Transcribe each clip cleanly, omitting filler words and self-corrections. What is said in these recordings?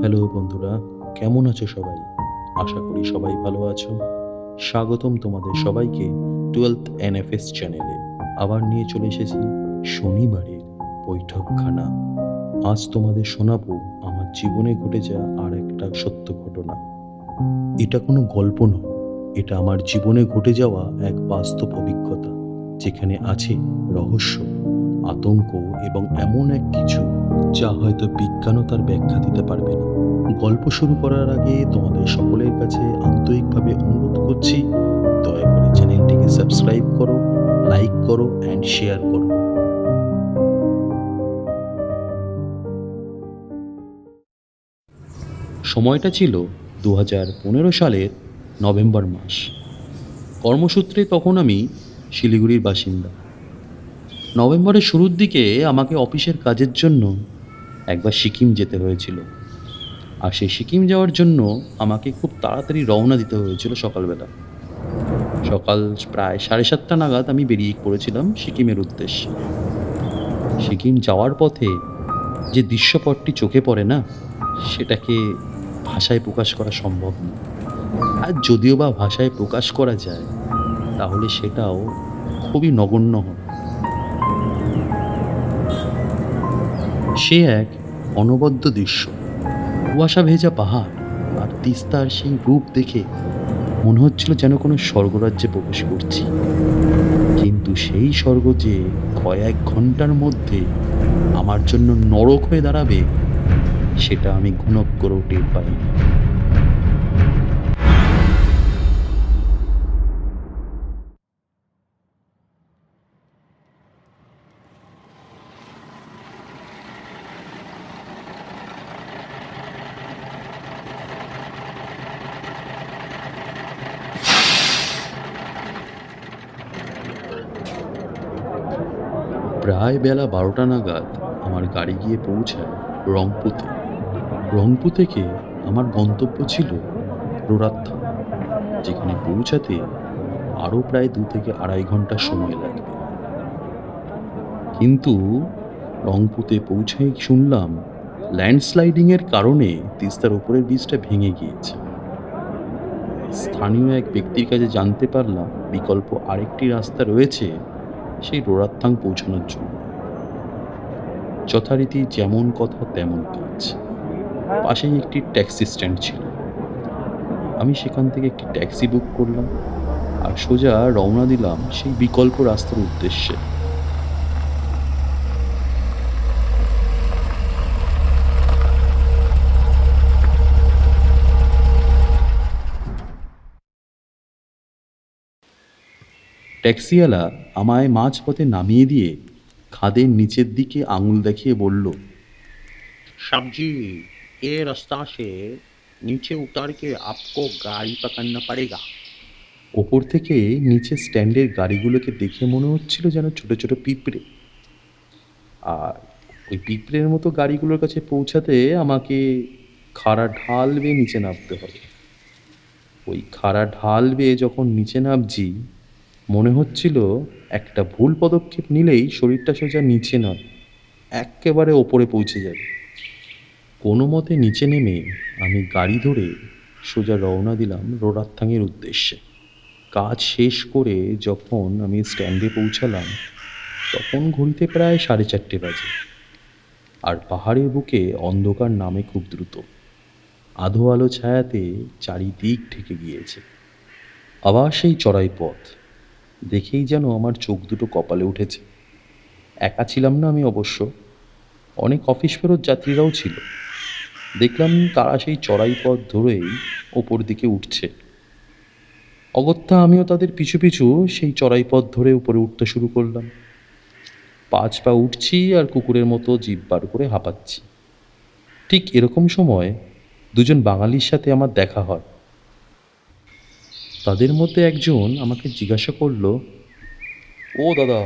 Hello বন্ধুরা, কেমন আছো সবাই? আশা করি সবাই ভালো আছো। স্বাগতম তোমাদের সবাইকে 12th NFS চ্যানেলে। আবার নিয়ে চলে এসেছি শনিবারের বৈঠকখানা। আজ তোমাদের শোনাবো আমার জীবনে ঘটে যাওয়া আর একটা সত্য ঘটনা। এটা কোনো গল্প নয়, এটা আমার জীবনে ঘটে যাওয়া এক বাস্তব অভিজ্ঞতা, যেখানে আছে রহস্য, আতঙ্ক এবং এমন এক কিছু যা হয়তো বিজ্ঞানও তার ব্যাখ্যা দিতে পারবে না। গল্প শুরু করার আগে তোমাদের সকলের কাছে আন্তরিকভাবে অনুরোধ করছি, দয়া করে চ্যানেলটিকে সাবস্ক্রাইব করো, লাইক করো অ্যান্ড শেয়ার করো। সময়টা ছিল 2015 সালের নভেম্বর মাস। কর্মসূত্রে তখন আমি শিলিগুড়ির বাসিন্দা। নভেম্বরের শুরুর দিকে আমাকে অফিসের কাজের জন্য একবার সিকিম যেতে হয়েছিল। আর সেই সিকিম যাওয়ার জন্য আমাকে খুব তাড়াতাড়ি রওনা দিতে হয়েছিল সকালবেলা। সকাল প্রায় 7:30 নাগাদ আমি বেরিয়ে পড়েছিলাম সিকিমের উদ্দেশ্যে। সিকিম যাওয়ার পথে যে দৃশ্যপটটি চোখে পড়ে না, সেটাকে ভাষায় প্রকাশ করা সম্ভব না। আর যদিও বা ভাষায় প্রকাশ করা যায়, তাহলে সেটাও খুবই নগণ্য হয়। সে এক অনবদ্য দৃশ্য। কুয়াশা ভেজা পাহাড় আর তিস্তার সেই রূপ দেখে মনে হচ্ছিল যেন কোনো স্বর্গরাজ্যে প্রবেশ করছি। কিন্তু সেই স্বর্গ যে কয়েক ঘন্টার মধ্যে আমার জন্য নরক হয়ে দাঁড়াবে, সেটা আমি ঘুণক করেও টের পাইনি। প্রায় বেলা 12টা নাগাদ আমার গাড়ি গিয়ে পৌঁছায় রংপুতে। রংপু থেকে আমার গন্তব্য ছিল রোরাত্থাং, যেখানে পৌঁছাতে আরও প্রায় 2 থেকে 2.5 ঘন্টা সময় লাগবে। কিন্তু রংপুতে পৌঁছেই শুনলাম ল্যান্ডস্লাইডিংয়ের কারণে তিস্তার উপরের ব্রিজটা ভেঙে গিয়েছে। স্থানীয় এক ব্যক্তির কাছে জানতে পারলাম বিকল্প আরেকটি রাস্তা রয়েছে সেই রোরাত্থাং পৌঁছানোর জন্য। যথারীতি যেমন কথা তেমন কাজ। পাশেই একটি ট্যাক্সি স্ট্যান্ড ছিল। আমি সেখান থেকে একটি ট্যাক্সি বুক করলাম আর সোজা রওনা দিলাম সেই বিকল্প রাস্তার উদ্দেশ্যে। ট্যাক্সিওয়ালা আমায় মাঝপথে নামিয়ে দিয়ে খাদের নিচের দিকে আঙুল দেখিয়ে বলল, साहब जी, ये रास्ता से नीचे उतर के आपको गाड़ी पकड़ना पड़ेगा। ওপর থেকে নিচে স্ট্যান্ডের গাড়িগুলোকে দেখে মনে হচ্ছিল যেন ছোট ছোট পিঁপড়ে। আর ওই পিঁপড়ের মতো গাড়িগুলোর কাছে পৌঁছাতে আমাকে খাড়া ঢাল বেয়ে নিচে নামতে হবে। ওই খাড়া ঢাল বেয়ে যখন নিচে নামছি, মনে হচ্ছিল একটা ভুল পদক্ষেপ নিলেই শরীরটা সোজা নিচে নয়, এক্কেবারে ওপরে পৌঁছে যাবে। কোনো মতে নিচে নেমে আমি গাড়ি ধরে সোজা রওনা দিলাম রোরাত্থাংয়ের উদ্দেশ্যে। কাজ শেষ করে যখন আমি স্ট্যান্ডে পৌঁছালাম, তখন ঘড়িতে প্রায় 4:30 বাজে। আর পাহাড়ের বুকে অন্ধকার নামে খুব দ্রুত। আধো আলো ছায়াতে চারিদিক ঢেকে গিয়েছে। আবার সেই চড়াই পথ দেখেই যেন আমার চোখ দুটো কপালে উঠেছে। একা ছিলাম না আমি অবশ্য, অনেক অফিস ফেরত যাত্রীরাও ছিল। দেখলাম তারা সেই চড়াই পথ ধরেই ওপর দিকে উঠছে। অগত্যা আমিও তাদের পিছু পিছু সেই চড়াই পথ ধরে উপরে উঠতে শুরু করলাম। 5 পা উঠছি আর কুকুরের মতো জিভ বার করে হাঁপাচ্ছি। ঠিক এরকম সময় দুজন বাঙালির সাথে আমার দেখা হয়। তাদের মধ্যে একজন আমাকে জিজ্ঞাসা করলো, ও দাদা,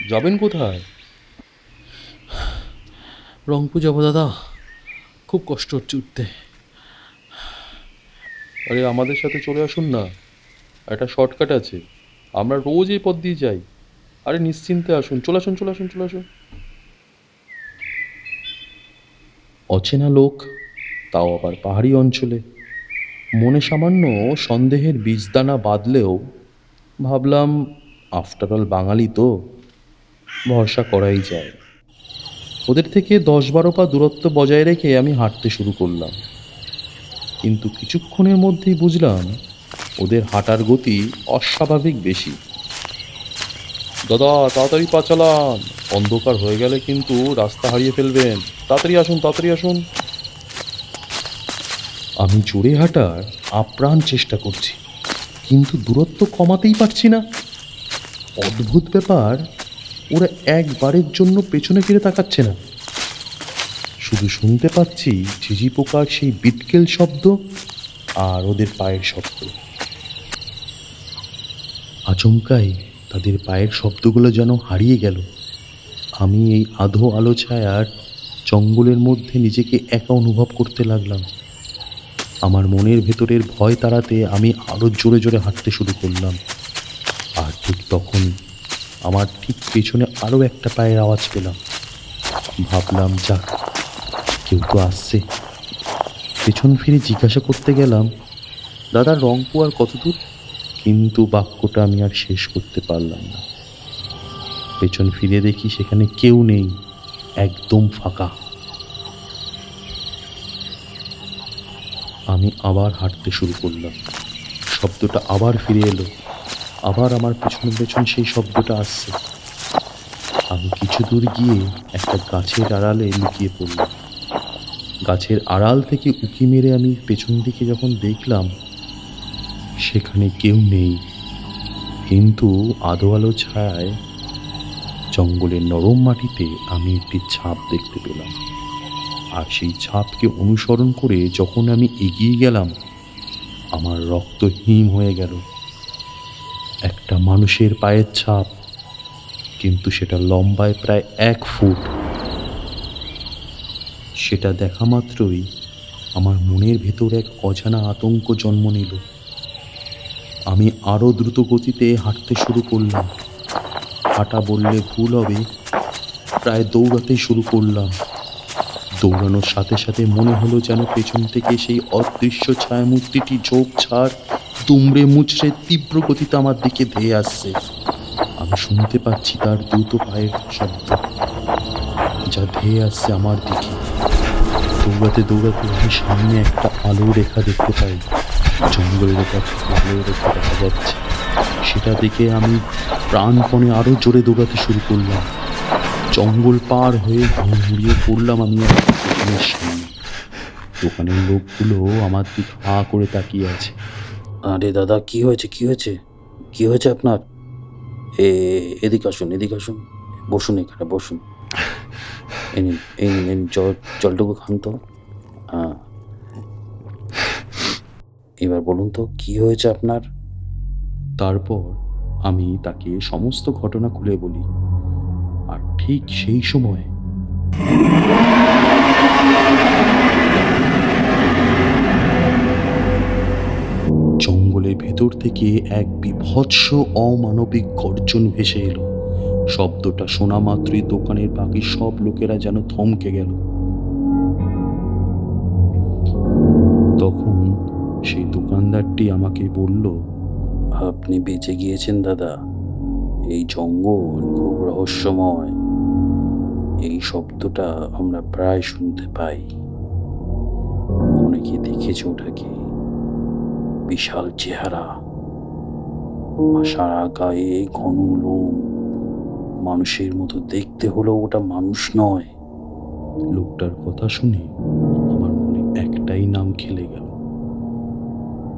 যাবেন কোথায়? রংপু যাবো দাদা, খুব কষ্ট হচ্ছে উঠতে। আরে আমাদের সাথে চলে আসুন না, একটা শর্টকাট আছে, আমরা রোজ এই পথ দিয়ে যাই। আরে নিশ্চিন্তে আসুন, চলে আসুন চলে আসুন চলে আসুন। অচেনা লোক, তাও আবার পাহাড়ি অঞ্চলে। মনে সামান্য সন্দেহের বীজদানা বাঁধলেও ভাবলাম, আফটার অল বাঙালি তো, ভরসা করাই যায়। ওদের থেকে ১০-১২ পা দূরত্ব বজায় রেখে আমি হাঁটতে শুরু করলাম। কিন্তু কিছুক্ষণের মধ্যেই বুঝলাম ওদের হাঁটার গতি অস্বাভাবিক বেশি। দাদা, তাড়াতাড়ি পা চালান, অন্ধকার হয়ে গেলে কিন্তু রাস্তা হারিয়ে ফেলবেন। তাড়াতাড়ি আসুন, তাড়াতাড়ি আসুন। আমি জোরে হাঁটার আপ্রাণ চেষ্টা করছি, কিন্তু দূরত্ব কমাতেই পারছি না। অদ্ভুত ব্যাপার, ওরা একবারের জন্য পেছনে ফিরে তাকাচ্ছে না। শুধু শুনতে পাচ্ছি ঝিঝি পোকার সেই বিটকেল শব্দ আর ওদের পায়ের শব্দ। আচমকাই তাদের পায়ের শব্দগুলো যেন হারিয়ে গেল। আমি এই আধো আলো ছায়ার জঙ্গলের মধ্যে নিজেকে একা অনুভব করতে লাগলাম। আমার মনের ভেতরের ভয় তাড়াতে আমি আরো জোরে জোরে হাঁটতে শুরু করলাম। আর ঠিক তখনই আমার ঠিক পেছনে আরো একটা পায়ের আওয়াজ পেলাম। ভাবলাম, যাক, কেউ তো আসছে। পেছন ফিরে জিজ্ঞাসা করতে গেলাম, দাদা, রংপুর আর কত দূর? কিন্তু বাক্যটা আমি আর শেষ করতে পারলাম না। পেছন ফিরে দেখি সেখানে কেউ নেই, একদম ফাঁকা। আমি আবার হাঁটতে শুরু করলাম। শব্দটা আবার ফিরে এলো। আবার আমার পেছন পেছন সেই শব্দটা আসছে। আমি কিছু দূর গিয়ে একটা গাছের আড়ালে লুকিয়ে পড়লাম। গাছের আড়াল থেকে উঁকি মেরে আমি পেছন দিকে যখন দেখলাম, সেখানে কেউ নেই। কিন্তু আধো আলো ছায়ায় জঙ্গলের নরম মাটিতে আমি একটি ছাপ দেখতে পেলাম। আর সেই ছাপকে অনুসরণ করে যখন আমি এগিয়ে গেলাম, আমার রক্ত হিম হয়ে গেল। একটা মানুষের পায়ের ছাপ, কিন্তু সেটা লম্বায় প্রায় ১ ফুট। সেটা দেখা মাত্রই আমার মনের ভেতর এক অজানা আতঙ্ক জন্ম নিল। আমি আরো দ্রুত গতিতে হাঁটতে শুরু করলাম। হাঁটা বললে ভুল হবে, প্রায় দৌড়াতে শুরু করলাম। দৌড়ানোর সাথে সাথে মনে হলো যেন পেছন থেকে সেই অদৃশ্য ছায়ামূর্তিটি ঝোপঝাড় দুমড়ে মুচড়ে তীব্র গতিতে আমার দিকে ধেয়ে আসছে। আমি শুনতে পাচ্ছি তার দ্রুত পায়ের শব্দ, যা ধেয়ে আসছে আমার দিকে। দৌড়াতে দৌড়াতে আমি সামনে একটা আলো রেখা দেখতে পাই। জঙ্গলের কাছে আলো রেখা দেখা যাচ্ছে। সেটা দেখে আমি প্রাণপণে আরো জোরে দৌড়াতে শুরু করলাম। জঙ্গল পার হয়ে হুড়মুড়িয়ে পড়লাম আমি একটা দোকানের সামনে। দোকানের লোকগুলো আমার দিকে হাঁ করে তাকিয়ে আছে। আরে দাদা, কি হয়েছে, কি হয়েছে, কি হয়েছে আপনার? এদিকে আসুন, এদিকে আসুন, বসুন, এখানে বসুন। এই নিন, এই নিন, এই নিন, জলটুকু খান তো। হ্যাঁ, এবার বলুন তো কি হয়েছে আপনার? তারপর আমি তাকে সমস্ত ঘটনা খুলে বলি। আর ঠিক সেই সময় জঙ্গলের ভেতর থেকে এক বীভৎস অমানবিক গর্জন ভেসে এলো। শব্দটা শোনা মাত্রই দোকানের বাকি সব লোকেরা যেন থমকে গেল। তখন সেই দোকানদারটি আমাকে বলল, আপনি বেঁচে গিয়েছেন দাদা। এই জঙ্গল খুব রহস্যময়। এই শব্দটা আমরা প্রায় শুনতে পাই। অনেকে দেখেছে ওটাকে। বিশাল চেহারা, সারা গায়ে ঘন লোম, মানুষের মতো দেখতে হলেও ওটা মানুষ নয়। লোকটার কথা শুনে আমার মনে একটাই নাম খেলে গেল।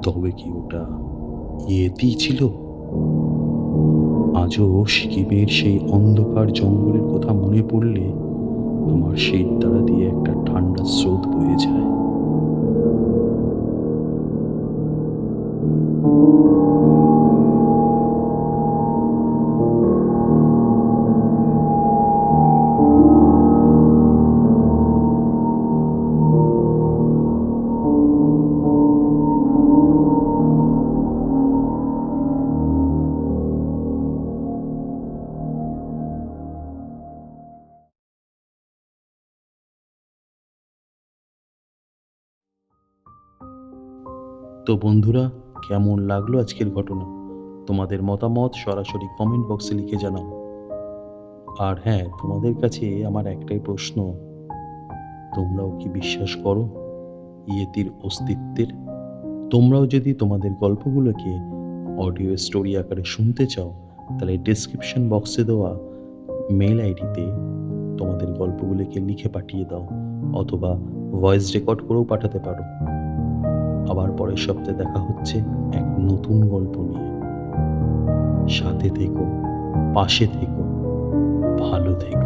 তবে কি ওটা ইয়েতি ছিল? আজও সিকিমের সেই অন্ধকার জঙ্গলের কথা মনে পড়লে আমার শির দ্বারা দিয়ে একটা ঠান্ডা স্রোত বয়ে যায়। তো বন্ধুরা, কেমন লাগলো আজকের ঘটনা? তোমাদের মতামত সরাসরি কমেন্ট বক্সে লিখে জানাও। আর হ্যাঁ, তোমাদের কাছে আমার একটাই প্রশ্ন, তোমরাও কি বিশ্বাস করো ইয়েতির অস্তিত্বের? তোমরাও যদি তোমাদের গল্পগুলোকে অডিও স্টোরি আকারে শুনতে চাও, তাহলে ডেসক্রিপশন বক্সে দেওয়া মেল আইডিতে তোমাদের গল্পগুলোকে লিখে পাঠিয়ে দাও, অথবা ভয়েস রেকর্ড করেও পাঠাতে পারো। আবার পরের সপ্তাহে দেখা হচ্ছে এক নতুন গল্প নিয়ে। সাথে থেকো, পাশে থেকো, ভালো থেকো।